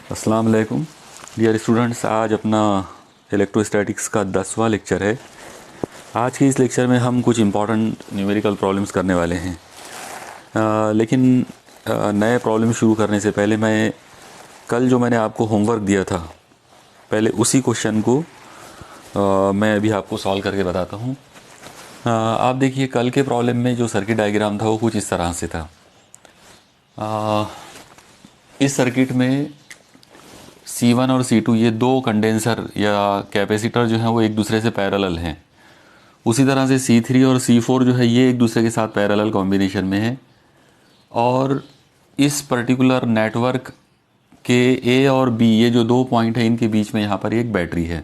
अस्सलाम वालेकुम dear students. आज अपना इलेक्ट्रोस्टैटिक्स का 10वां लेक्चर है। आज के इस लेक्चर में हम कुछ इम्पॉर्टेंट न्यूमेरिकल प्रॉब्लम्स करने वाले हैं। लेकिन नए प्रॉब्लम शुरू करने से पहले मैं कल जो मैंने आपको होमवर्क दिया था, पहले उसी क्वेश्चन को मैं अभी आपको सॉल्व करके बताता हूँ। आप देखिए, कल के प्रॉब्लम में जो सर्किट डायग्राम था वो कुछ इस तरह से था। इस सर्किट में C1 और C2 ये दो कंडेंसर या कैपेसिटर जो हैं वो एक दूसरे से पैरेलल हैं। उसी तरह से C3 और C4 जो है ये एक दूसरे के साथ पैरेलल कॉम्बिनेशन में है। और इस पर्टिकुलर नेटवर्क के A और B ये जो दो पॉइंट हैं इनके बीच में यहाँ पर एक बैटरी है।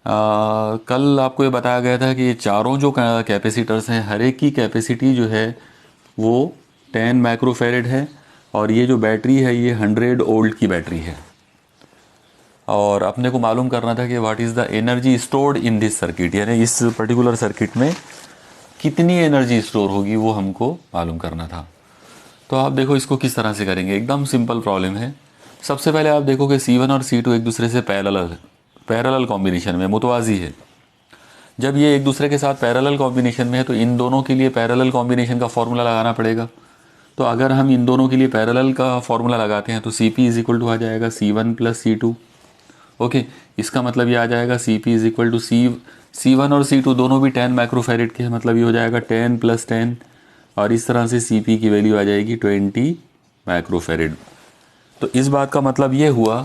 कल आपको ये बताया गया था कि ये चारों जो कैपेसिटर्स हैं हर एक की कैपेसिटी जो है वो 10 माइक्रोफेरेड है और ये जो बैटरी है ये 100 वोल्ट की बैटरी है। और अपने को मालूम करना था कि what is the energy stored in this circuit, यानी इस पर्टिकुलर सर्किट में कितनी एनर्जी स्टोर होगी वो हमको मालूम करना था। तो आप देखो इसको किस तरह से करेंगे। एकदम सिंपल प्रॉब्लम है। सबसे पहले आप देखो कि C1 और C2 एक दूसरे से पैरेलल कॉम्बिनेशन में मुतवाज़ी है। जब ये एक दूसरे के साथ पैरेलल कॉम्बिनेशन में है तो इन दोनों के लिए पैरेलल कॉम्बिनेशन का फॉर्मूला लगाना पड़ेगा। तो अगर हम इन दोनों के लिए पैरेलल का फॉर्मूला लगाते हैं तो CP इज इक्वल टू आ जाएगा C1 प्लस C2। ओके, इसका मतलब ये आ जाएगा CP is equal to C1 और C2 दोनों भी 10 माइक्रोफेरेड के हैं, मतलब ये हो जाएगा 10 प्लस 10 और इस तरह से CP की वैल्यू आ जाएगी 20 माइक्रोफेरेड। तो इस बात का मतलब ये हुआ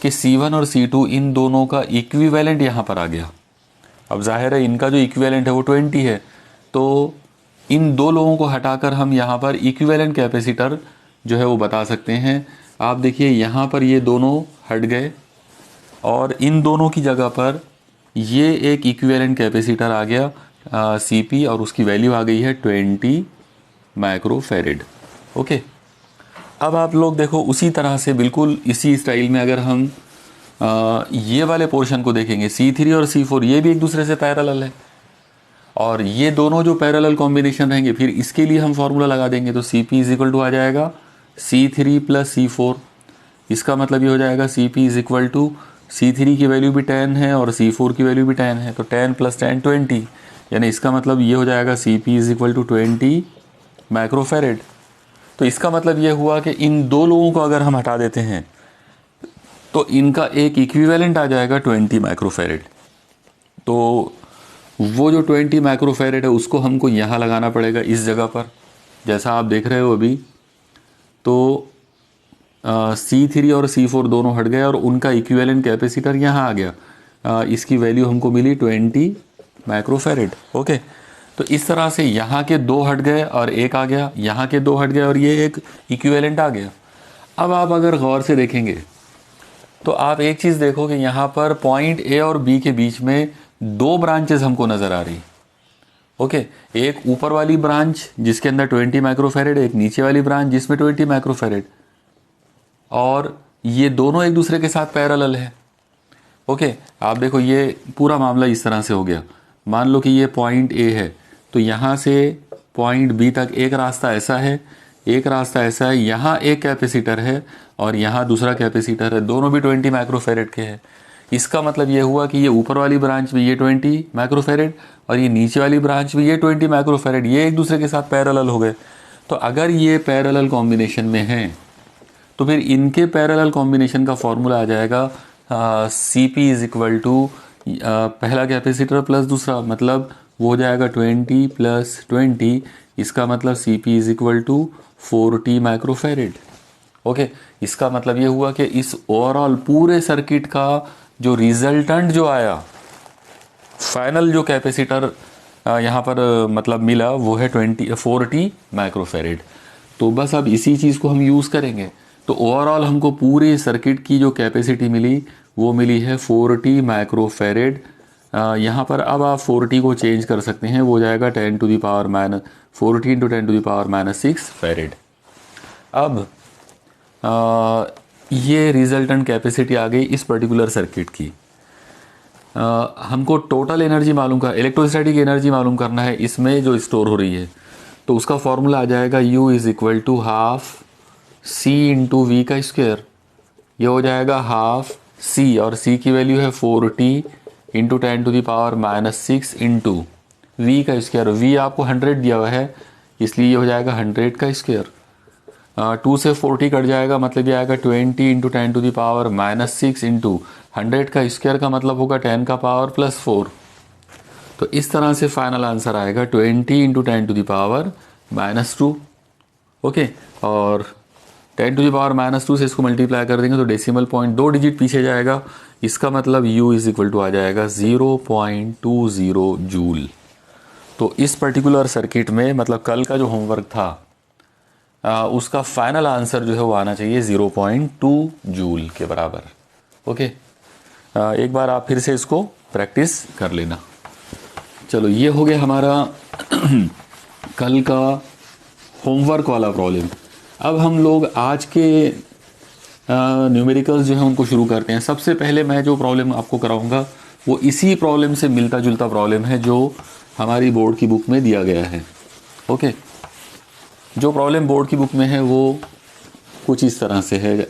कि C1 और C2 इन दोनों का इक्विवेलेंट यहाँ पर आ गया। अब जाहिर है इनका जो इक्विवेलेंट है वो 20 है, तो इन दो लोगों को हटाकर हम यहाँ पर इक्विवेलेंट कैपेसिटर जो है वो बता सकते हैं। आप देखिए यहाँ पर ये दोनों हट गए और इन दोनों की जगह पर ये एक इक्विवेलेंट कैपेसिटर आ गया CP और उसकी वैल्यू आ गई है 20 माइक्रोफेरेड। ओके, अब आप लोग देखो उसी तरह से बिल्कुल इसी स्टाइल में अगर हम ये वाले पोर्शन को देखेंगे, C3 और C4 ये भी एक दूसरे से पैरेलल है और ये दोनों जो पैरेलल कॉम्बिनेशन रहेंगे फिर इसके लिए हम फॉर्मूला लगा देंगे। तो CP इज इक्वल टू आ जाएगा C3 प्लस C4। इसका मतलब ये हो जाएगा CP is equal to C3 की वैल्यू भी 10 है और C4 की वैल्यू भी 10 है, तो 10 प्लस 10 20, यानी इसका मतलब ये हो जाएगा CP is equal to 20 microfarad. तो इसका मतलब ये हुआ कि इन दो लोगों को अगर हम हटा देते हैं तो इनका एक इक्विवेलेंट आ जाएगा 20 माइक्रोफेरेड। तो वो जो 20 माइक्रोफेरेड है उसको हमको यहाँ लगाना पड़ेगा इस जगह पर, जैसा आप देख रहे हो अभी। तो C3 और C4 दोनों हट गए और उनका इक्विवेलेंट कैपेसिटर यहाँ आ गया। इसकी वैल्यू हमको मिली 20 माइक्रोफेरेड। ओके, तो इस तरह से यहाँ के दो हट गए और एक आ गया, यहाँ के दो हट गए और ये एक इक्विवेलेंट आ गया। अब आप अगर गौर से देखेंगे तो आप एक चीज़ देखो कि यहाँ पर पॉइंट A और B के बीच में दो ब्रांचेस हमको नज़र आ रही। ओके, एक ऊपर वाली ब्रांच जिसके अंदर 20 माइक्रोफेरेड, एक नीचे वाली ब्रांच जिसमें 20 माइक्रोफेरेड, और ये दोनों एक दूसरे के साथ पैरेलल है। ओके, आप देखो ये पूरा मामला इस तरह से हो गया। मान लो कि ये पॉइंट A है तो यहाँ से पॉइंट B तक एक रास्ता ऐसा है, एक रास्ता ऐसा है, यहाँ एक कैपेसिटर है और यहाँ दूसरा कैपेसिटर है, दोनों भी 20 माइक्रोफेरेड के हैं। इसका मतलब ये हुआ कि ये ऊपर वाली ब्रांच में ये 20 माइक्रोफेरेड और ये नीचे वाली ब्रांच में ये 20 माइक्रोफेरेड, ये एक दूसरे के साथ पैरेलल हो गए। तो अगर ये पैरेलल कॉम्बिनेशन में हैं तो फिर इनके पैरेलल कॉम्बिनेशन का फॉर्मूला आ जाएगा CP इज इक्वल टू पहला कैपेसिटर प्लस दूसरा, मतलब वो हो जाएगा 20 प्लस 20। इसका मतलब CP is equal to 40 microfarad. Okay, इसका मतलब ये हुआ कि इस ओवरऑल पूरे सर्किट का जो रिजल्टेंट जो आया, फाइनल जो कैपेसिटर यहाँ पर मतलब मिला वो है 40 माइक्रोफेरेड। तो बस अब इसी चीज़ को हम यूज़ करेंगे। तो ओवरऑल हमको पूरे सर्किट की जो कैपेसिटी मिली वो मिली है 40 माइक्रोफेरेड। यहाँ पर अब आप 40 को चेंज कर सकते हैं, वो हो जाएगा 10 to the power minus 40 into 10 to the power minus 6 farad. अब ये रिजल्टेंट कैपेसिटी आ गई इस पर्टिकुलर सर्किट की। हमको टोटल एनर्जी मालूम कर, इलेक्ट्रोस्टैटिक एनर्जी मालूम करना है इसमें जो स्टोर हो रही है। तो उसका फॉर्मूला आ जाएगा U is equal to half C into V का स्क्वायर। ये हो जाएगा हाफ c, और c की वैल्यू है 4t इंटू 10⁻⁻6 इंटू वी का स्क्वायर। v आपको 100 दिया हुआ है, इसलिए ये हो जाएगा 100 का स्क्वायर। 2 से 40 कट जाएगा, मतलब ये आएगा 20 इंटू 10⁻⁻6 इंटू 100 का स्क्वायर का मतलब होगा 10 का पावर प्लस 4। तो इस तरह से फाइनल आंसर आएगा 20 इंटू 10⁻⁻2। ओके, और 10⁻⁻2 से इसको मल्टीप्लाई कर देंगे तो डेसिमल पॉइंट 2 डिजिट पीछे जाएगा। इसका मतलब U इज इक्वल टू आ जाएगा 0.20 जूल। तो इस पर्टिकुलर सर्किट में, मतलब कल का जो होमवर्क था उसका फाइनल आंसर जो है वो आना चाहिए 0.2 जूल के बराबर। ओके, एक बार आप फिर से इसको प्रैक्टिस कर लेना। चलो, ये हो गया हमारा कल का होमवर्क वाला प्रॉब्लम। अब हम लोग आज के न्यूमेरिकल्स जो है उनको शुरू करते हैं। सबसे पहले मैं जो प्रॉब्लम आपको कराऊंगा वो इसी प्रॉब्लम से मिलता जुलता प्रॉब्लम है जो हमारी बोर्ड की बुक में दिया गया है। ओके, जो प्रॉब्लम बोर्ड की बुक में है वो कुछ इस तरह से है।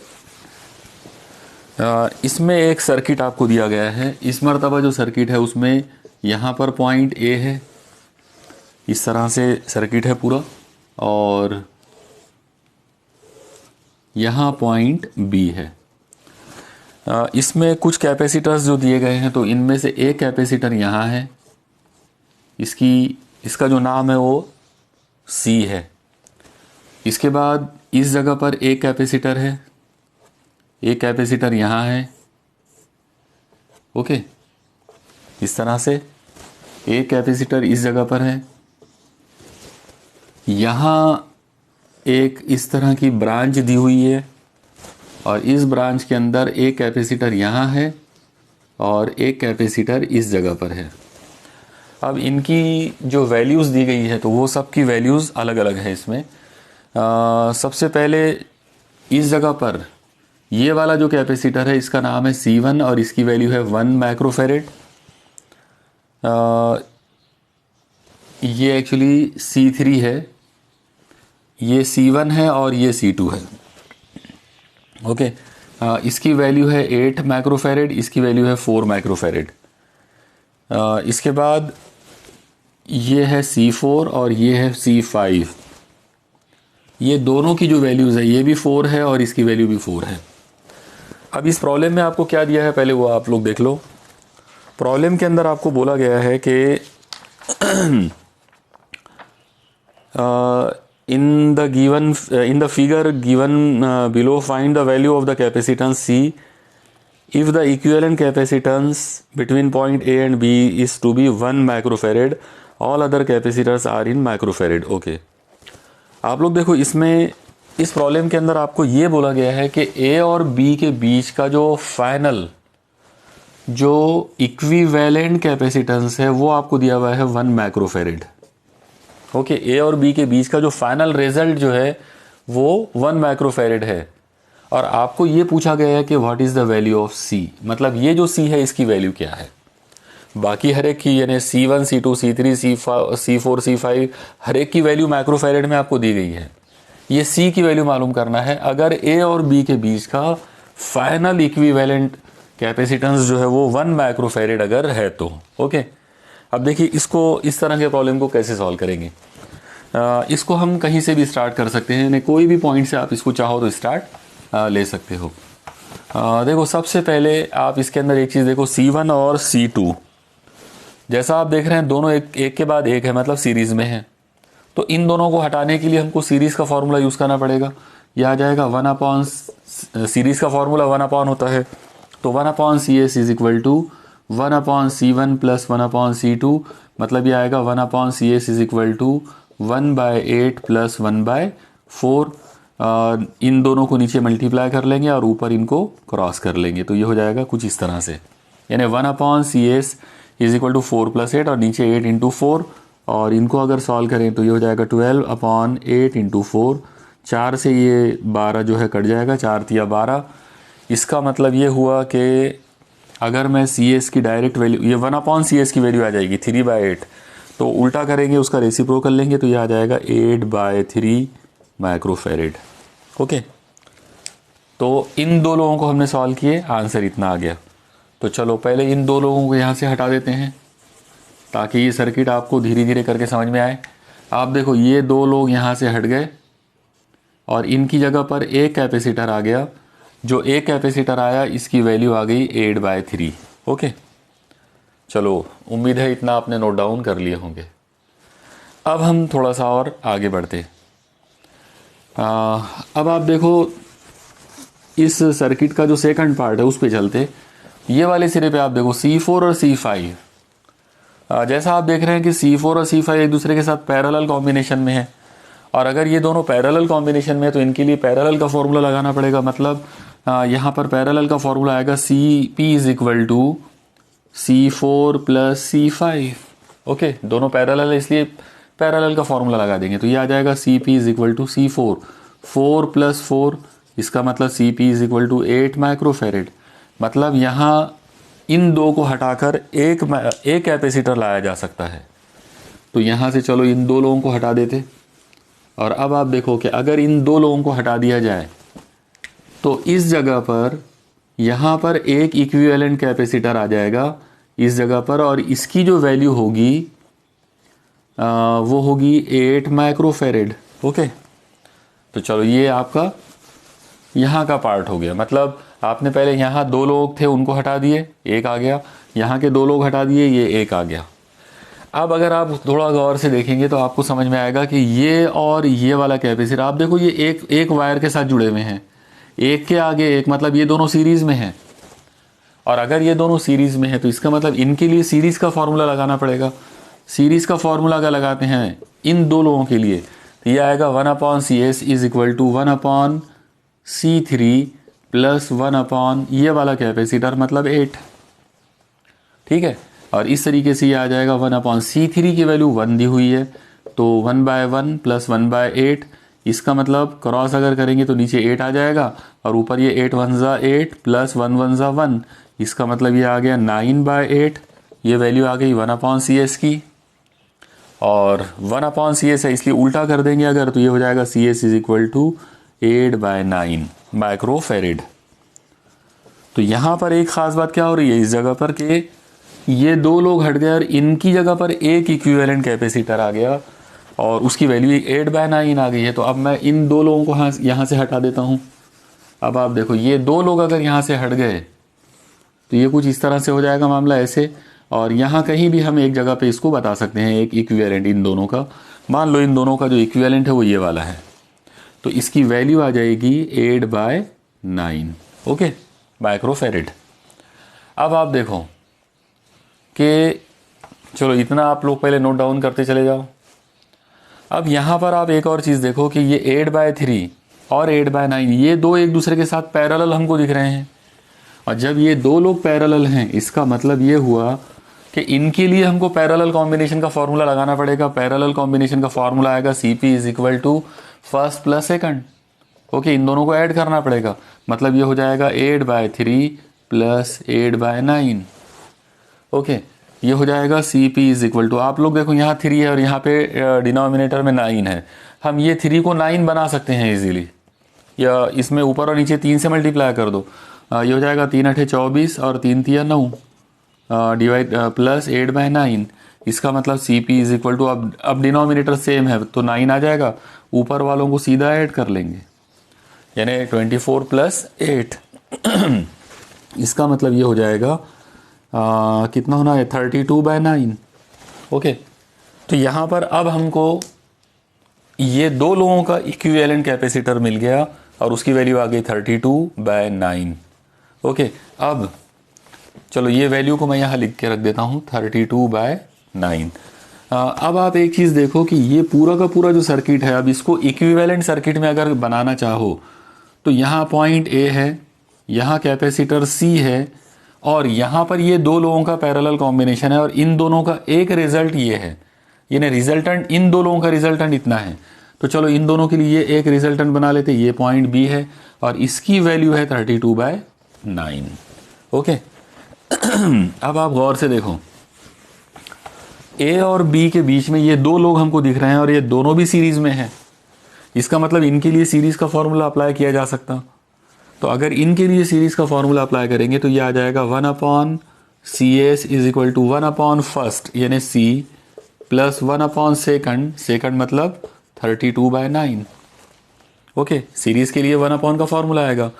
इसमें एक सर्किट आपको दिया गया है। इस मर्तबा जो सर्किट है उसमें यहाँ पर पॉइंट ए है, इस तरह से सर्किट है पूरा, और यहाँ पॉइंट बी है। इसमें कुछ कैपेसिटर्स जो दिए गए हैं, तो इनमें से एक कैपेसिटर यहाँ है, इसका जो नाम है वो सी है। इसके बाद इस जगह पर एक कैपेसिटर है, एक कैपेसिटर यहाँ है। ओके, इस तरह से एक कैपेसिटर इस जगह पर है। यहाँ एक इस तरह की ब्रांच दी हुई है, और इस ब्रांच के अंदर एक कैपेसिटर यहाँ है और एक कैपेसिटर इस जगह पर है। अब इनकी जो वैल्यूज़ दी गई है तो वो सब की वैल्यूज़ अलग अलग है इसमें। सबसे पहले इस जगह पर ये वाला जो कैपेसिटर है इसका नाम है C1 और इसकी वैल्यू है 1 माइक्रोफेरेड। ये एक्चुअली C3 है, ये C1 है और ये C2 है। ओके, इसकी वैल्यू है 8 माइक्रोफेरेड, इसकी वैल्यू है 4 माइक्रोफेरेड। इसके बाद ये है C4 और ये है C5। ये दोनों की जो वैल्यूज़ है, ये भी 4 है और इसकी वैल्यू भी 4 है। अब इस प्रॉब्लम में आपको क्या दिया है पहले वो आप लोग देख लो। प्रॉब्लम के अंदर आपको बोला गया है कि in the figure given below, find the value of the capacitance C if the equivalent capacitance between point A and B is to be 1 microfarad, all other capacitors are in microfarad। Okay, आप लोग देखो, इसमें इस problem के अंदर आपको ये बोला गया है कि A और B के बीच का जो फाइनल जो इक्विवेलेंट कैपेसिटेंस है वो आपको दिया हुआ है 1 माइक्रोफेरेड। ओके, ए और बी के बीच का जो फाइनल रिजल्ट जो है वो 1 माइक्रोफेरेड है, और आपको ये पूछा गया है कि what is the value of C, मतलब ये जो सी है इसकी वैल्यू क्या है। बाकी हर एक की, यानी C1 C2 C3 C4 C5 हर एक की वैल्यू माइक्रोफेरेड में आपको दी गई है। ये सी की वैल्यू मालूम करना है अगर ए और बी के बीच का फाइनल इक्विवेलेंट कैपेसिटेंस जो है वो 1 माइक्रोफेरेड अगर है तो। ओके, अब देखिए इसको, इस तरह के प्रॉब्लम को कैसे सॉल्व करेंगे। इसको हम कहीं से भी स्टार्ट कर सकते हैं, यानी कोई भी पॉइंट से आप इसको चाहो तो स्टार्ट ले सकते हो। देखो, सबसे पहले आप इसके अंदर एक चीज़ देखो, C1 और C2 जैसा आप देख रहे हैं दोनों एक के बाद एक है, मतलब सीरीज़ में है। तो इन दोनों को हटाने के लिए हमको सीरीज़ का फॉर्मूला यूज़ करना पड़ेगा। यह आ जाएगा 1 सीरीज़ का फॉर्मूला 1 होता है, तो 1/CS is equal to 1/C1 plus 1/C2, मतलब ये आएगा 1/CS is equal to 1/8 plus 1/4। इन दोनों को नीचे मल्टीप्लाई कर लेंगे और ऊपर इनको क्रॉस कर लेंगे, तो ये हो जाएगा कुछ इस तरह से, यानी 1/CS इज इक्वल टू 4 + 8 और नीचे 8 × 4, और इनको अगर सॉल्व करें तो ये हो जाएगा 12/8 × 4। 4 से ये 12 जो है कट जाएगा, 4 × 12। इसका मतलब ये हुआ कि अगर मैं CS की डायरेक्ट वैल्यू, ये 1/CS की वैल्यू आ जाएगी 3/8, तो उल्टा करेंगे उसका रेसिप्रोकल लेंगे तो ये आ जाएगा 8/3 माइक्रोफेरेड। ओके, तो इन दो लोगों को हमने सॉल्व किए, आंसर इतना आ गया। तो चलो पहले इन दो लोगों को यहाँ से हटा देते हैं ताकि ये सर्किट आपको धीरे धीरे करके समझ में आए। आप देखो ये दो लोग यहाँ से हट गए और इनकी जगह पर एक कैपेसिटर आ गया। जो एक कैपेसिटर आया इसकी वैल्यू आ गई 8/3। ओके, चलो उम्मीद है इतना आपने नोट डाउन कर लिए होंगे। अब हम थोड़ा सा और आगे बढ़ते। अब आप देखो इस सर्किट का जो सेकंड पार्ट है उस पे चलते। ये वाले सिरे पे आप देखो C4 और C5। जैसा आप देख रहे हैं कि C4 और C5 एक दूसरे के साथ पैरेलल कॉम्बिनेशन में है, और अगर ये दोनों पैरेलल कॉम्बिनेशन में है तो इनके लिए पैरेलल का फॉर्मूला लगाना पड़ेगा। मतलब यहाँ पर पैरेलल का फॉर्मूला आएगा CP = C4 + C5। ओके, दोनों पैरेलल है इसलिए पैरेलल का फॉर्मूला लगा देंगे। तो ये आ जाएगा CP = C4, 4 + 4, इसका मतलब CP = 8 माइक्रोफेरेड। मतलब यहाँ इन दो को हटाकर एक कैपेसिटर लाया जा सकता है। तो यहाँ से चलो इन दो लोगों को हटा देते। और अब आप देखो कि अगर इन दो लोगों को हटा दिया जाए तो इस जगह पर यहाँ पर एक इक्विवेलेंट कैपेसिटर आ जाएगा इस जगह पर, और इसकी जो वैल्यू होगी वो होगी 8 माइक्रोफेरेड। ओके, तो चलो ये आपका यहाँ का पार्ट हो गया। मतलब आपने पहले यहाँ दो लोग थे उनको हटा दिए, एक आ गया। यहाँ के दो लोग हटा दिए, ये एक आ गया। अब अगर आप थोड़ा गौर से देखेंगे तो आपको समझ में आएगा कि ये और ये वाला कैपेसिटर आप देखो ये एक वायर के साथ जुड़े हुए हैं, एक के आगे एक, मतलब ये दोनों सीरीज में हैं। और अगर ये दोनों सीरीज में है तो इसका मतलब इनके लिए सीरीज का फॉर्मूला लगाना पड़ेगा। सीरीज का फॉर्मूला अगर लगाते हैं इन दो लोगों के लिए तो ये आएगा 1/CS = 1/C3 + 1/ ये वाला कैपेसिटर मतलब 8। ठीक है, और इस तरीके से ये आ जाएगा 1/C3 की वैल्यू 1 दी हुई है तो 1/1 + 1/8। इसका मतलब क्रॉस अगर करेंगे तो नीचे 8 आ जाएगा और ऊपर ये 8 1 ज़ा 8 + 1 1 ज़ा 1। इसका मतलब ये आ गया 9/8। ये वैल्यू आ गई 1/CS की, और 1/CS है इसलिए उल्टा कर देंगे अगर तो ये हो जाएगा CS = 8/9 माइक्रोफेरेड। तो यहाँ पर एक ख़ास बात क्या हो रही है इस जगह पर कि ये दो लोग हट गए और इनकी जगह पर एक इक्विवेलेंट कैपेसिटर आ गया और उसकी वैल्यू 8/9 आ गई है। तो अब मैं इन दो लोगों को यहाँ से हटा देता हूँ। अब आप देखो ये दो लोग अगर यहाँ से हट गए तो ये कुछ इस तरह से हो जाएगा मामला ऐसे, और यहाँ कहीं भी हम एक जगह पे इसको बता सकते हैं एक इक्विवेलेंट इन दोनों का। मान लो इन दोनों का जो इक्विवेलेंट है वो ये वाला है, तो इसकी वैल्यू आ जाएगी 8/9 ओके माइक्रोफेरेड। अब आप देखो कि चलो इतना आप लोग पहले नोट डाउन करते चले जाओ। अब यहाँ पर आप एक और चीज़ देखो कि ये 8/3 और 8/9 ये दो एक दूसरे के साथ पैरेलल हमको दिख रहे हैं, और जब ये दो लोग पैरेलल हैं इसका मतलब ये हुआ कि इनके लिए हमको पैरेलल कॉम्बिनेशन का फॉर्मूला लगाना पड़ेगा। पैरेलल कॉम्बिनेशन का फॉर्मूला आएगा CP = first plus second. Okay, इन दोनों को ऐड करना पड़ेगा, मतलब ये हो जाएगा 8/3 + 8/9। ओके, ये हो जाएगा CP = आप लोग देखो यहाँ 3 है और यहाँ पे डिनोमिनेटर में 9 है। हम ये 3 को 9 बना सकते हैं इजीली, या इसमें ऊपर और नीचे 3 से मल्टीप्लाई कर दो। ये हो जाएगा 3 8 24 और 3 3 9 डिवाइड + 8/9। इसका मतलब CP = अब डिनोमिनेटर सेम है तो 9 आ जाएगा, ऊपर वालों को सीधा ऐड कर लेंगे यानी 24 + 8। इसका मतलब ये हो जाएगा कितना होना है 32/9। ओके, तो यहाँ पर अब हमको ये दो लोगों का इक्विवेलेंट कैपेसिटर मिल गया और उसकी वैल्यू आ गई 32/9। ओके, अब चलो ये वैल्यू को मैं यहाँ लिख के रख देता हूँ 32/9। अब आप एक चीज़ देखो कि ये पूरा का पूरा जो सर्किट है, अब इसको इक्विवेलेंट सर्किट में अगर बनाना चाहो तो यहाँ पॉइंट A है, यहाँ कैपेसिटर C है, और यहाँ पर ये दो लोगों का पैरेलल कॉम्बिनेशन है और इन दोनों का एक रिजल्ट ये है, यानी रिजल्टेंट इन दो लोगों का रिजल्टेंट इतना है। तो चलो इन दोनों के लिए एक रिजल्टेंट बना लेते, ये पॉइंट B है और इसकी वैल्यू है 32/9। ओके, अब आप गौर से देखो A और B के बीच में ये दो लोग हमको दिख रहे हैं और ये दोनों भी सीरीज में है। इसका मतलब इनके लिए सीरीज का फॉर्मूला अप्लाई किया जा सकता। तो अगर इनके लिए सीरीज़ का फॉर्मूला अप्लाई करेंगे तो ये आ जाएगा 1/CS इज इक्वल टू 1/1 यानी C प्लस 1/2 सेकंड मतलब 32/9। ओके, सीरीज़ के लिए 1/, का फॉर्मूला आएगा।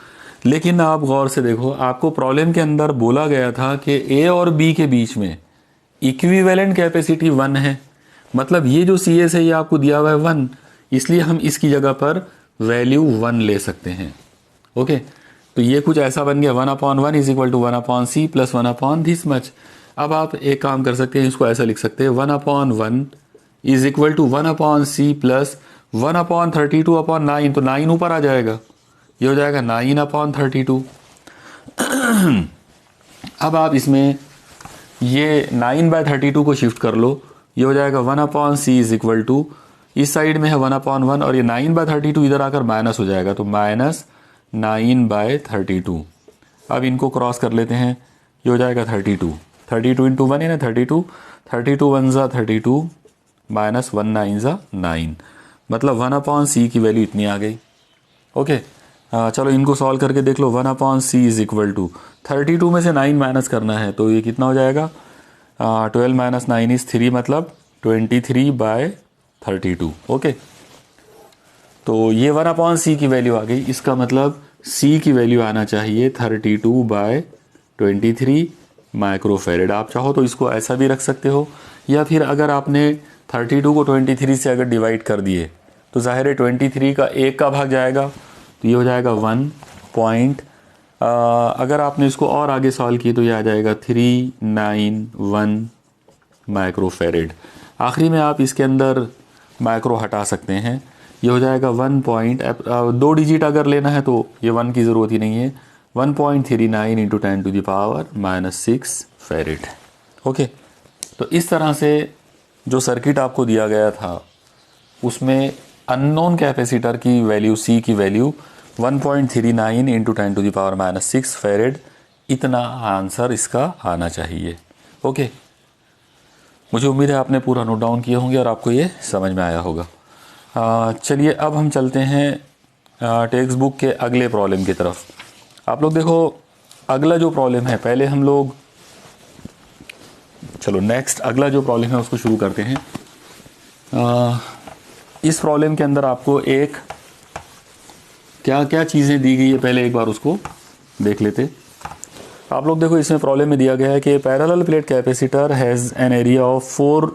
लेकिन आप गौर से देखो, आपको प्रॉब्लम के अंदर बोला गया था कि A और B के बीच में इक्विवेलेंट कैपेसिटी 1 है, मतलब ये जो CS है ये आपको दिया हुआ है 1, इसलिए हम इसकी जगह पर वैल्यू 1 ले सकते हैं। ओके, तो ये कुछ ऐसा बन गया 1/1 is equal to 1/C plus 1/ this much. अब आप एक काम कर सकते हैं, इसको ऐसा लिख सकते हैं 1/1 is equal to 1/C plus 1/32/9, तो 9 ऊपर आ जाएगा, ये हो जाएगा 9/32। अब आप इसमें ये 9/32 को शिफ्ट कर लो, ये हो जाएगा 1/C इज इक्वल टू, इस साइड में है 1/1 और ये 9/32 इधर आकर माइनस हो जाएगा, तो माइनस 9/32। अब इनको क्रॉस कर लेते हैं, ये हो जाएगा 32 इंटू 1 है ना 32 1 ज़ा 32 माइनस 1 9 ज़ा 9, मतलब 1/C की वैल्यू इतनी आ गई। ओके, चलो इनको सॉल्व करके देख लो। 1/C इज इक्वल टू 32 में से 9 माइनस करना है, तो ये कितना हो जाएगा 12 माइनस 9 इज 3, मतलब 23/32। ओके, तो ये 1/C की वैल्यू आ गई, इसका मतलब C की वैल्यू आना चाहिए 32/23 माइक्रोफेरेड। आप चाहो तो इसको ऐसा भी रख सकते हो, या फिर अगर आपने 32 को 23 से अगर डिवाइड कर दिए तो ज़ाहिर है 23 का 1 का भाग जाएगा, तो ये हो जाएगा 1 पॉइंट। अगर आपने इसको और आगे सॉल्व किए तो ये आ जाएगा 391 माइक्रोफेरेड। आखिरी में आप इसके अंदर माइक्रो हटा सकते हैं, ये हो जाएगा 2 डिजिट अगर लेना है तो ये 1 की ज़रूरत ही नहीं है, 1.39 इंटू 10⁻⁻6 फेरेड। ओके, तो इस तरह से जो सर्किट आपको दिया गया था उसमें अननोन कैपेसिटर की वैल्यू C की वैल्यू 1.39 इंटू 10⁻⁻6 फेरेड, इतना आंसर इसका आना चाहिए। ओके, मुझे उम्मीद है आपने पूरा नोट डाउन किए होंगे और आपको ये समझ में आया होगा। चलिए अब हम चलते हैं टेक्स्ट बुक के अगले प्रॉब्लम की तरफ। आप लोग देखो, अगला जो प्रॉब्लम है, पहले हम लोग चलो नेक्स्ट अगला जो प्रॉब्लम है उसको शुरू करते हैं। इस प्रॉब्लम के अंदर आपको एक क्या क्या चीज़ें दी गई है, पहले एक बार उसको देख लेते। आप लोग देखो, इसमें प्रॉब्लम में दिया गया है कि parallel plate capacitor has an area of 4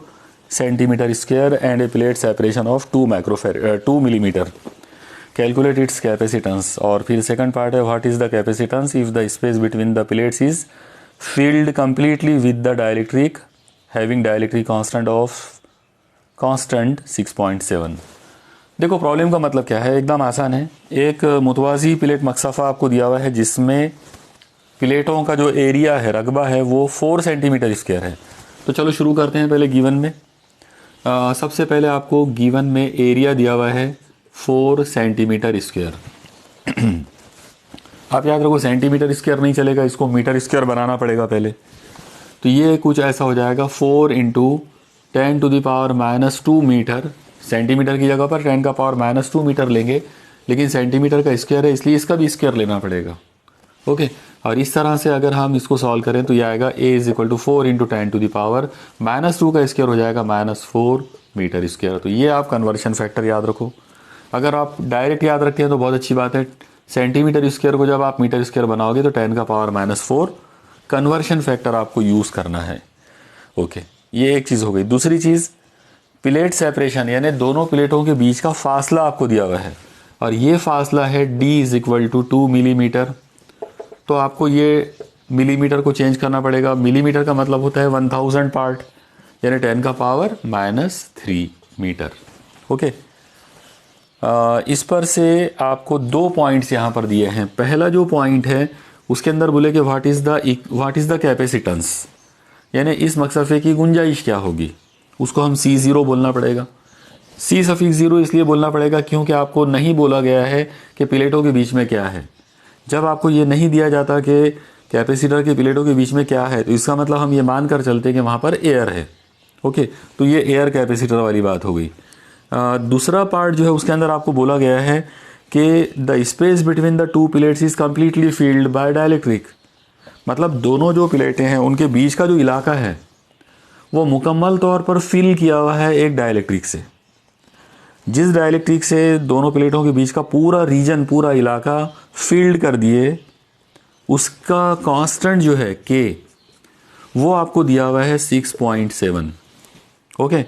centimetre square and A plate separation of 2 millimetre, calculate its capacitance. और फिर सेकंड पार्ट है, what is the capacitance if the space between the plates is filled completely with the dielectric having dielectric constant 6.7। देखो problem का मतलब क्या है, एकदम आसान है। एक मुतवाज़ी प्लेट मकसफ़ा आपको दिया हुआ है जिसमें प्लेटों का जो एरिया है, रकबा है, वो 4 सेंटीमीटर स्क्वायर है। तो चलो शुरू करते हैं पहले गिवन में। सबसे पहले आपको गिवन में एरिया दिया हुआ है 4 सेंटीमीटर स्क्वायर। आप याद रखो सेंटीमीटर स्क्वायर नहीं चलेगा, इसको मीटर स्क्वायर बनाना पड़ेगा पहले। तो ये कुछ ऐसा हो जाएगा 4 इंटू 10⁻⁻2 मीटर, सेंटीमीटर की जगह पर 10⁻⁻2 मीटर लेंगे, लेकिन सेंटीमीटर का स्क्वायर है इसलिए इसका भी स्क्वायर लेना पड़ेगा। ओके, और इस तरह से अगर हम इसको सॉल्व करें तो ये आएगा A is equal to 4 into 10⁻⁻2 का स्क्वायर हो जाएगा -4 मीटर स्क्वायर। तो ये आप कन्वर्शन फैक्टर याद रखो। अगर आप डायरेक्ट याद रखते हैं तो बहुत अच्छी बात है, सेंटीमीटर स्क्वायर को जब आप मीटर स्क्वायर बनाओगे तो 10⁻⁻4 कन्वर्शन फैक्टर आपको यूज़ करना है। ओके, ये एक चीज़ हो गई। दूसरी चीज़, प्लेट सेपरेशन, यानी दोनों प्लेटों के बीच का फासला आपको दिया हुआ है और ये फासला है D is equal to 2 millimetre. तो आपको ये मिलीमीटर को चेंज करना पड़ेगा। मिलीमीटर का मतलब होता है 1000 पार्ट, यानी 10⁻³ मीटर। ओके, इस पर से आपको 2 पॉइंट्स यहाँ पर दिए हैं। पहला जो पॉइंट है उसके अंदर बोले कि व्हाट इज़ द कैपेसिटेंस, यानी इस मकसफ़े की गुंजाइश क्या होगी, उसको हम C0 बोलना पड़ेगा। C0 इसलिए बोलना पड़ेगा क्योंकि आपको नहीं बोला गया है कि प्लेटों के बीच में क्या है। जब आपको ये नहीं दिया जाता कि कैपेसिटर की प्लेटों के बीच में क्या है, तो इसका मतलब हम ये मान कर चलते कि वहाँ पर एयर है। ओके, तो ये एयर कैपेसिटर वाली बात हो गई। दूसरा पार्ट जो है उसके अंदर आपको बोला गया है कि the space between the two plates is completely filled by dielectric, मतलब दोनों जो प्लेटें हैं उनके बीच का जो इलाका है वो मुकम्मल तौर पर फिल किया हुआ है एक डाइलेक्ट्रिक से। जिस डाइलेक्ट्रिक से दोनों प्लेटों के बीच का पूरा रीजन, पूरा इलाका फील्ड कर दिए, उसका कांस्टेंट जो है के, वो आपको दिया हुआ है 6.7। ओके,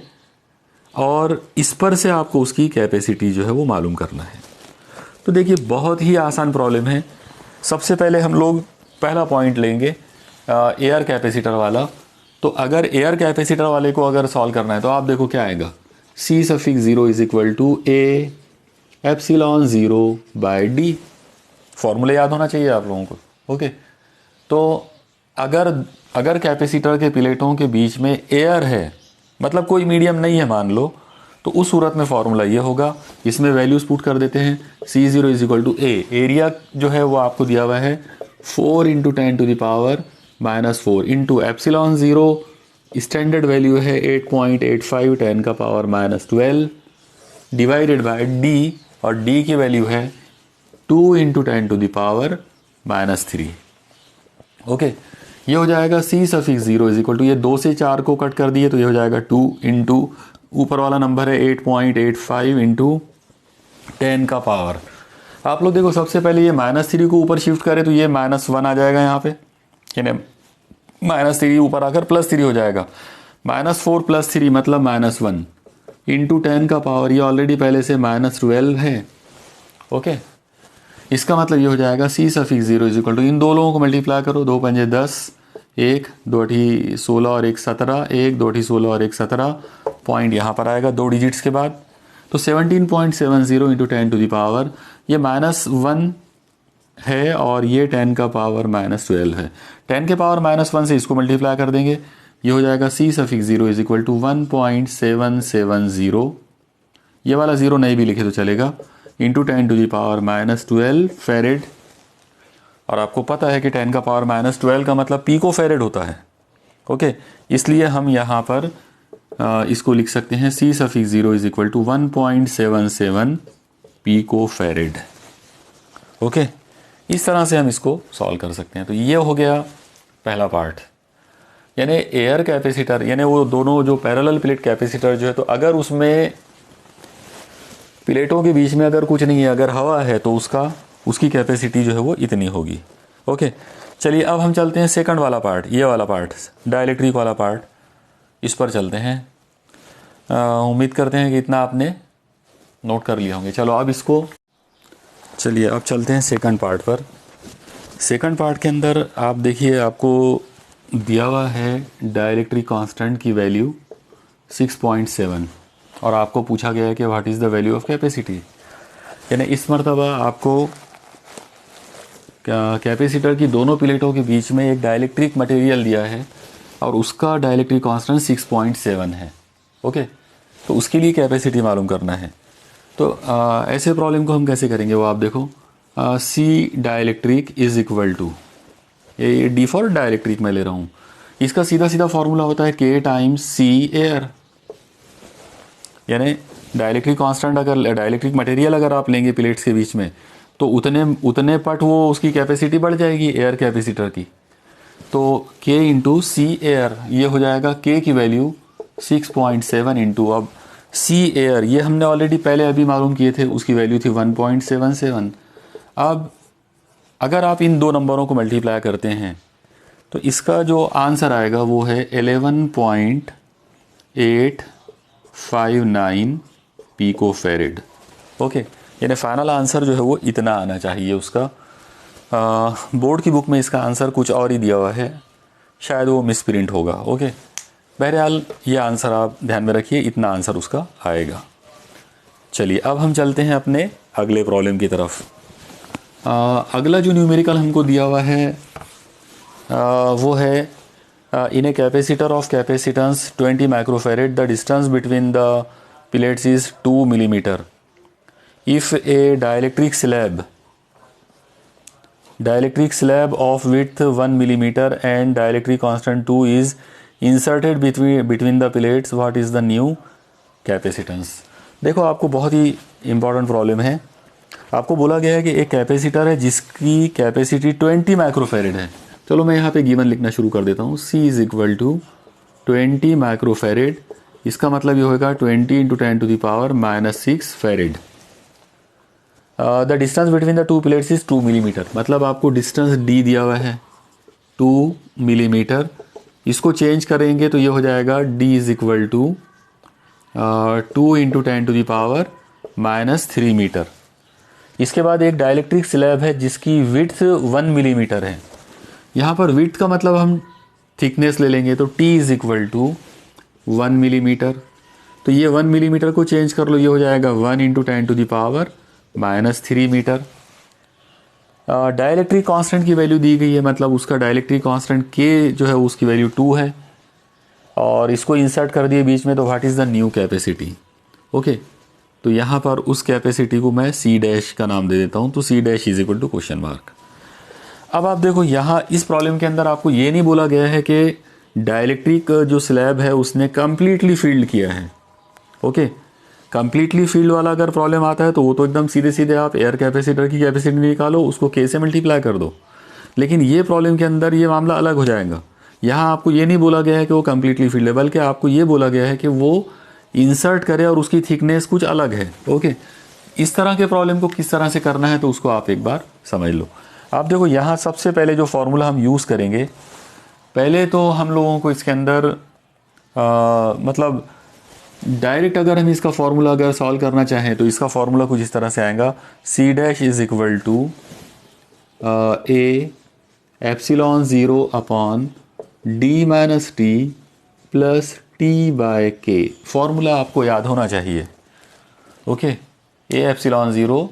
और इस पर से आपको उसकी कैपेसिटी जो है वो मालूम करना है। तो देखिए बहुत ही आसान प्रॉब्लम है। सबसे पहले हम लोग पहला पॉइंट लेंगे एयर कैपेसिटर वाला। तो अगर एयर कैपेसिटर वाले को अगर सॉल्व करना है तो आप देखो क्या आएगा, C∑0 is equal to A epsilon 0 by D। Formula याद होना चाहिए आप लोगों को। ओके, तो अगर कैपेसिटर के प्लेटों के बीच में एयर है, मतलब कोई मीडियम नहीं है मान लो, तो उस सूरत में फॉर्मूला ये होगा। इसमें वैल्यूज पुट कर देते हैं। C0 is equal to A, area जो है वो आपको दिया हुआ है 4 × 10⁻⁻⁴ इंटू एप्सिलॉन 0, स्टैंडर्ड वैल्यू है 8.85 10⁻12 डिवाइडेड बाय D, और D की वैल्यू है 2 × 10⁻³ ओके, ये हो जाएगा C∑0 इज इक्वल टू, ये 2 से 4 को कट कर दिए तो ये हो जाएगा 2 इंटू ऊपर वाला नंबर है 8.85 इंटू 10 का पावर। आप लोग देखो सबसे पहले ये -3 को ऊपर शिफ्ट करें तो ये -1 आ जाएगा यहाँ पे, यानी -3 ऊपर आकर +3 हो जाएगा। -4 + 3 मतलब -1 इंटू 10 का पावर, ये ऑलरेडी पहले से -12 है। ओके, इसका मतलब ये हो जाएगा C∑0 इज इक्वल टू, इन दो लोगों को मल्टीप्लाई करो, 2 × 5 = 10, 1 2 × 16 और 1 17, 1 2 × 16 और 1 17, पॉइंट यहाँ पर आएगा 2 डिजिट्स के बाद, तो 17.70 इंटू 10 टू द पावर, ये -1 है और ये 10 का पावर -12 है। 10 के पावर -1 से इसको मल्टीप्लाई कर देंगे, ये हो जाएगा C∑0 इज इक्वल टू 1.770, ये वाला 0 नहीं भी लिखे तो चलेगा, इंटू 10 टू द पावर -12 फेरेड। और आपको पता है कि 10 का पावर -12 का मतलब पीको फेरेड होता है। ओके, इसलिए हम यहाँ पर इसको लिख सकते हैं C∑0 is equal to 1.77 pico farad. Okay, इस तरह से हम इसको सॉल्व कर सकते हैं। तो ये हो गया पहला पार्ट, यानी एयर कैपेसिटर, यानी वो दोनों जो पैरेलल प्लेट कैपेसिटर जो है, तो अगर उसमें प्लेटों के बीच में अगर कुछ नहीं है, अगर हवा है, तो उसकी कैपेसिटी जो है वो इतनी होगी। ओके, चलिए अब हम चलते हैं सेकंड वाला पार्ट, ये वाला पार्ट डाइलेक्ट्रिक वाला पार्ट, इस पर चलते हैं। उम्मीद करते हैं कि इतना आपने नोट कर लिया होंगे। चलो अब इसको, चलिए अब चलते हैं सेकंड पार्ट पर। सेकंड पार्ट के अंदर आप देखिए, आपको दिया हुआ है डाइलेक्ट्रिक कांस्टेंट की वैल्यू 6.7 और आपको पूछा गया है कि what is the value of capacity. यानी इस मरतबा आपको कैपेसिटर की दोनों प्लेटों के बीच में एक डाइलेक्ट्रिक मटेरियल दिया है और उसका डाइलेक्ट्रिक कांस्टेंट 6.7 है। ओके, तो उसके लिए कैपेसिटी मालूम करना है। तो ऐसे प्रॉब्लम को हम कैसे करेंगे वो आप देखो, C dielectric is equal to, ये डिफ़ॉल्ट डाइलेक्ट्रिक मैं ले रहा हूँ, इसका सीधा सीधा फॉर्मूला होता है K टाइम्स C एयर। यानी डाइलेक्ट्रिक कांस्टेंट, अगर डाइलेक्ट्रिक मटेरियल अगर आप लेंगे प्लेट्स के बीच में, तो उतने पट वो उसकी कैपेसिटी बढ़ जाएगी एयर कैपेसिटर की। तो K इंटू C एयर, ये हो जाएगा K की वैल्यू 6.7 इंटू, अब C एयर ये हमने ऑलरेडी पहले अभी मालूम किए थे, उसकी वैल्यू थी 1.77। अब अगर आप इन दो नंबरों को मल्टीप्लाई करते हैं तो इसका जो आंसर आएगा वो है 11.859 पीको फेरेड। ओके, यानी फाइनल आंसर जो है वो इतना आना चाहिए उसका। बोर्ड की बुक में इसका आंसर कुछ और ही दिया हुआ है, शायद वो मिसप्रिंट होगा। ओके, बहरहाल ये आंसर आप ध्यान में रखिए, इतना आंसर उसका आएगा। चलिए अब हम चलते हैं अपने अगले प्रॉब्लम की तरफ। अगला जो न्यूमेरिकल हमको दिया हुआ है वो है in a capacitor of capacitance 20 microfarad, the distance between the plates is 2 millimetre. If a dielectric slab of width 1 millimeter and dielectric constant 2 is inserted between the plates, what is the new capacitance। देखो आपको बहुत ही important problem है। आपको बोला गया है कि एक कैपेसिटर है जिसकी कैपेसिटी 20 माइक्रोफेरेड है। चलो मैं यहाँ पे गिवन लिखना शुरू कर देता हूँ। C is equal to 20 microfarad, इसका मतलब ये होगा 20 into 10⁻⁻6 farad. The distance between the two plates is 2 millimetre, मतलब आपको डिस्टेंस D दिया हुआ है 2 मिलीमीटर। इसको चेंज करेंगे तो ये हो जाएगा D is equal to 2 into 10⁻⁻3 metre. इसके बाद एक डाइलेक्ट्रिक स्लैब है जिसकी विड्थ 1 मिलीमीटर है। यहाँ पर विड्थ का मतलब हम थिकनेस ले लेंगे तो T is equal to 1 millimetre. तो ये 1 मिलीमीटर को चेंज कर लो, ये हो जाएगा 1 इंटू 10⁻⁻3 मीटर। डाइलेक्ट्रिक कांस्टेंट की वैल्यू दी गई है, मतलब उसका डाइलेक्ट्रिक कांस्टेंट K जो है उसकी वैल्यू 2 है, और इसको इंसर्ट कर दिए बीच में, तो what is the new capacity. Okay, तो यहाँ पर उस कैपेसिटी को मैं C डैश का नाम दे देता हूँ, तो C dash is equal to question mark. अब आप देखो यहाँ इस प्रॉब्लम के अंदर आपको ये नहीं बोला गया है कि डाइलेक्ट्रिक जो स्लैब है उसने कम्प्लीटली फील्ड किया है। ओके, कम्प्लीटली फील्ड वाला अगर प्रॉब्लम आता है तो वो तो एकदम सीधे सीधे आप एयर कैपेसिटर की कैपेसिटी निकालो, उसको K से मल्टीप्लाई कर दो। लेकिन ये प्रॉब्लम के अंदर ये मामला अलग हो जाएगा। यहाँ आपको ये नहीं बोला गया है कि वो कम्प्लीटली फील्ड है, बल्कि आपको ये बोला गया है कि वो इंसर्ट करे और उसकी थिकनेस कुछ अलग है। ओके, इस तरह के प्रॉब्लम को किस तरह से करना है तो उसको आप एक बार समझ लो। आप देखो यहाँ सबसे पहले जो फॉर्मूला हम यूज़ करेंगे, पहले तो हम लोगों को इसके अंदर मतलब डायरेक्ट अगर हम इसका फॉर्मूला अगर सॉल्व करना चाहें तो इसका फॉर्मूला कुछ इस तरह से आएगा। C dash is equal to A epsilon 0 upon D minus T plus T by K। Formula आपको याद होना चाहिए। Okay, A epsilon 0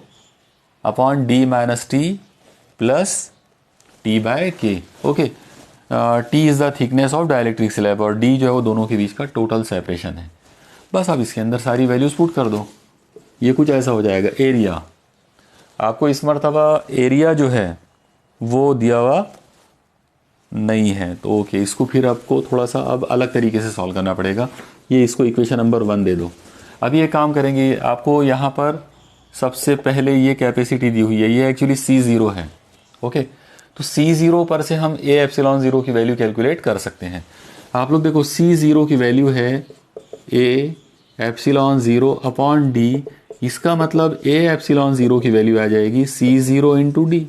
upon D minus T plus T by K। Okay, T is the thickness of dielectric slab और D जो है वो दोनों के बीच का टोटल सेपरेशन है। बस आप इसके अंदर सारी वैल्यूज़ पुट कर दो, ये कुछ ऐसा हो जाएगा। एरिया, आपको इस मरतबा एरिया जो है वो दिया हुआ नहीं है, तो ओके, इसको फिर आपको थोड़ा सा अब अलग तरीके से सॉल्व करना पड़ेगा। ये इसको इक्वेशन नंबर 1 दे दो। अभी एक काम करेंगे, आपको यहाँ पर सबसे पहले ये कैपेसिटी दी हुई है, ये एक्चुअली C0 है। ओके, तो C0 पर से हम A एप्सिलॉन 0 की वैल्यू कैलकुलेट कर सकते हैं। आप लोग देखो C0 की वैल्यू है A एप्सिलॉन 0 अपॉन D, इसका मतलब A एप्सिलॉन 0 की वैल्यू आ जाएगी C0 इंटू D।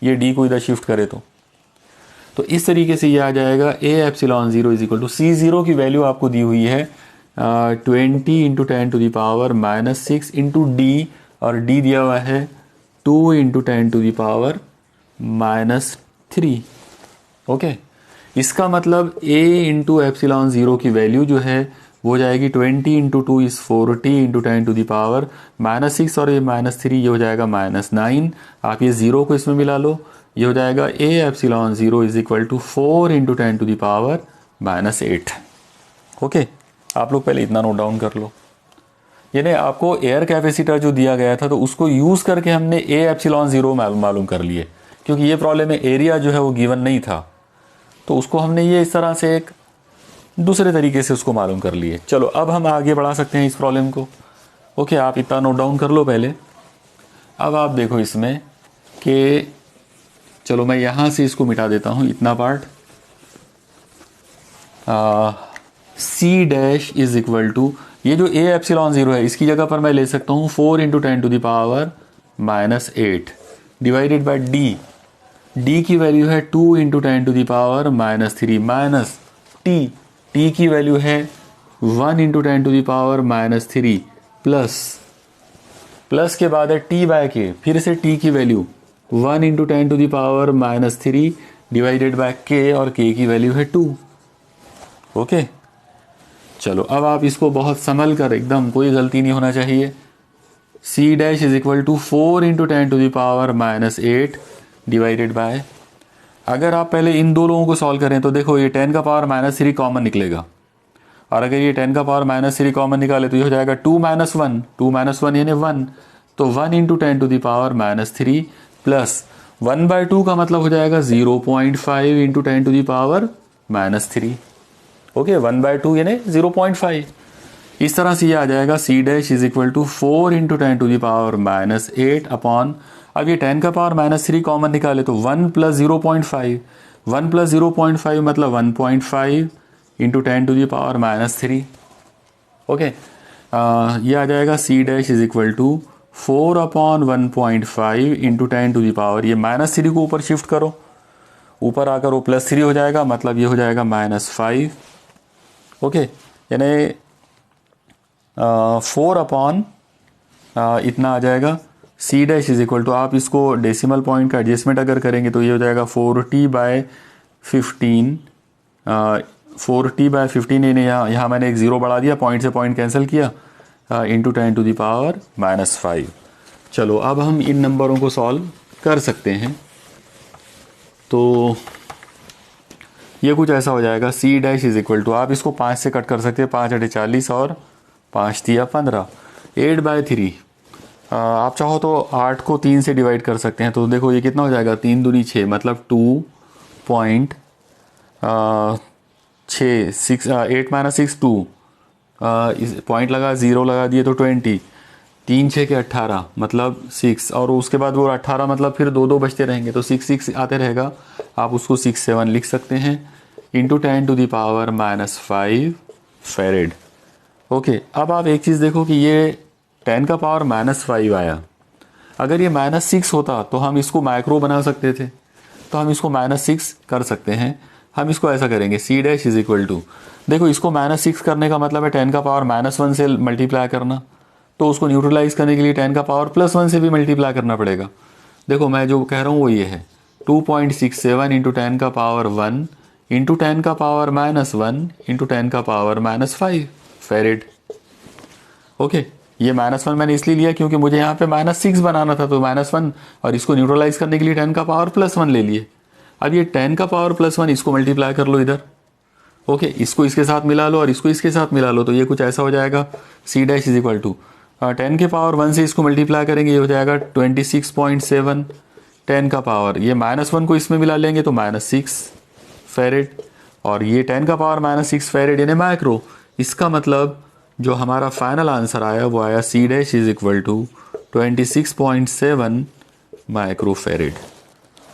ये D को इधर शिफ्ट करे तो इस तरीके से ये आ जाएगा A epsilon 0 is equal to C0 की वैल्यू आपको दी हुई है 20 इंटू 10⁻⁻6 इंटू D, और D दिया हुआ है 2 इंटू 10⁻⁻3। ओके, इसका मतलब A इंटू एप्सिलॉन 0 की वैल्यू जो है वो जाएगी 20 इंटू 2 इज़ 40 इंटू 10⁻⁻6 और ये -3, ये हो जाएगा -9। आप ये 0 को इसमें मिला लो, ये हो जाएगा A epsilon 0 is equal to 4 into 10⁻⁸। Okay, आप लोग पहले इतना नोट डाउन कर लो। यानी आपको एयर कैपेसिटर जो दिया गया था तो उसको यूज़ करके हमने A एप्सिलॉन 0 मालूम कर लिए, क्योंकि ये प्रॉब्लम में एरिया जो है वो गिवन नहीं था, तो उसको हमने ये इस तरह से एक दूसरे तरीके से उसको मालूम कर लिए। चलो अब हम आगे बढ़ा सकते हैं इस प्रॉब्लम को। ओके, आप इतना नोट डाउन कर लो पहले। अब आप देखो इसमें कि चलो मैं यहाँ से इसको मिटा देता हूँ, इतना part. C dash is equal to, ये जो A एप्सिलॉन 0 है इसकी जगह पर मैं ले सकता हूँ 4 into 10⁻⁻8 divided by D। D की वैल्यू है 2 इंटू 10⁻⁻3 माइनस T की वैल्यू है 1 इंटू 10⁻⁻3 प्लस के बाद है T बाय K, फिर से T की value 1 into 10⁻³ divided by K, और K की वैल्यू है 2। ओके, चलो अब आप इसको बहुत संभल कर, एकदम कोई गलती नहीं होना चाहिए। C dash is equal to 4 into 10⁻⁻8 divided by, अगर आप पहले इन दो लोगों को सॉल्व करें तो देखो ये 10⁻³ कॉमन निकलेगा, और अगर ये 10⁻³ कॉमन निकाले तो ये हो जाएगा 2 - 1, 2 - 1 यानी 1, तो 1 इंटू 10⁻³ प्लस 1/2 का मतलब हो जाएगा 0.5 इंटू 10⁻³ ओके, 1/2 यानी 0.5। इस तरह से ये आ जाएगा C dash is equal to 4 into 10⁻⁻8 upon, अब ये 10 का पावर -3 कॉमन निकाले तो 1 प्लस 0.5, 1 प्लस 0.5 मतलब 1.5 इंटू 10⁻³ ओके। ये आ जाएगा C dash is equal to 4 upon 1.5 into 10⁻, ये -3 को ऊपर शिफ्ट करो, ऊपर आकर वो +3 हो जाएगा, मतलब ये हो जाएगा -5 ओके। यानी 4 अपॉन इतना आ जाएगा C dash is equal to, आप इसको डेसिमल पॉइंट का एडजस्टमेंट अगर करेंगे तो ये हो जाएगा 40/15, 40/15 यहाँ मैंने एक ज़ीरो बढ़ा दिया, पॉइंट से पॉइंट कैंसिल किया, इंटू 10⁻⁵। चलो अब हम इन नंबरों को सॉल्व कर सकते हैं। तो ये कुछ ऐसा हो जाएगा C dash is equal to, आप इसको 5 से कट कर सकते हैं, 5 × 40 और 5 × 15, 8/3। आप चाहो तो 8 को 3 से डिवाइड कर सकते हैं, तो देखो ये कितना हो जाएगा, 3 दूनी 6 मतलब 2.6, 8 - 6 2, पॉइंट लगा 0 लगा दिए तो 20, 3 6 के 18 मतलब 6, और उसके बाद वो 18 मतलब फिर 2 बचते रहेंगे तो 6 6 आते रहेगा, आप उसको 6 7 लिख सकते हैं इंटू 10⁻⁻5 फेरेड ओके। अब आप एक चीज़ देखो कि ये 10 का पावर -5 आया, अगर ये -6 होता तो हम इसको माइक्रो बना सकते थे, तो हम इसको -6 कर सकते हैं। हम इसको ऐसा करेंगे C dash is equal to, देखो इसको -6 करने का मतलब है 10 का पावर -1 से मल्टीप्लाई करना, तो उसको न्यूट्रलाइज करने के लिए 10 का पावर +1 से भी मल्टीप्लाई करना पड़ेगा। देखो मैं जो कह रहा हूँ वो ये है 2.67 इंटू 10 का पावर 1 इंटू 10 का पावर -1 इंटू 10 का पावर -5 फेरेड ओके। ये -1 मैंने इसलिए लिया क्योंकि मुझे यहाँ पे -6 बनाना था, तो -1 और इसको न्यूट्रलाइज करने के लिए 10 का पावर +1 ले लिए। अब ये 10 का पावर +1 इसको मल्टीप्लाई कर लो इधर ओके, इसको इसके साथ मिला लो और इसको इसके साथ मिला लो, तो ये कुछ ऐसा हो जाएगा C dash is equal to 10 के पावर 1 से इसको मल्टीप्लाई करेंगे, ये हो जाएगा 26.7, 10 का पावर ये -1 को इसमें मिला लेंगे तो -6 फेरेड, और ये 10 का पावर -6 फेरेड यानी माइक्रो। इसका मतलब जो हमारा फाइनल आंसर आया वो आया C dash is equal to 26.7 micro farad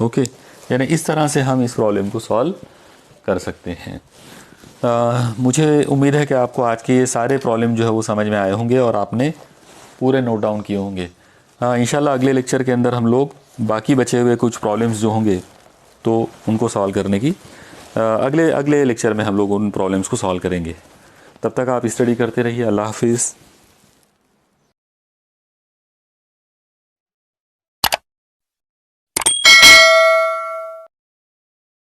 okay. यानी इस तरह से हम इस प्रॉब्लम को सॉल्व कर सकते हैं। मुझे उम्मीद है कि आपको आज के ये सारे प्रॉब्लम जो है वो समझ में आए होंगे और आपने पूरे नोट डाउन किए होंगे। इंशाल्लाह अगले लेक्चर के अंदर हम लोग बाकी बचे हुए कुछ प्रॉब्लम्स जो होंगे तो उनको सॉल्व करने की अगले लेक्चर में हम लोग उन प्रॉब्लम्स को सॉल्व करेंगे। तब तक आप स्टडी करते रहिए। अल्लाह हाफिज़।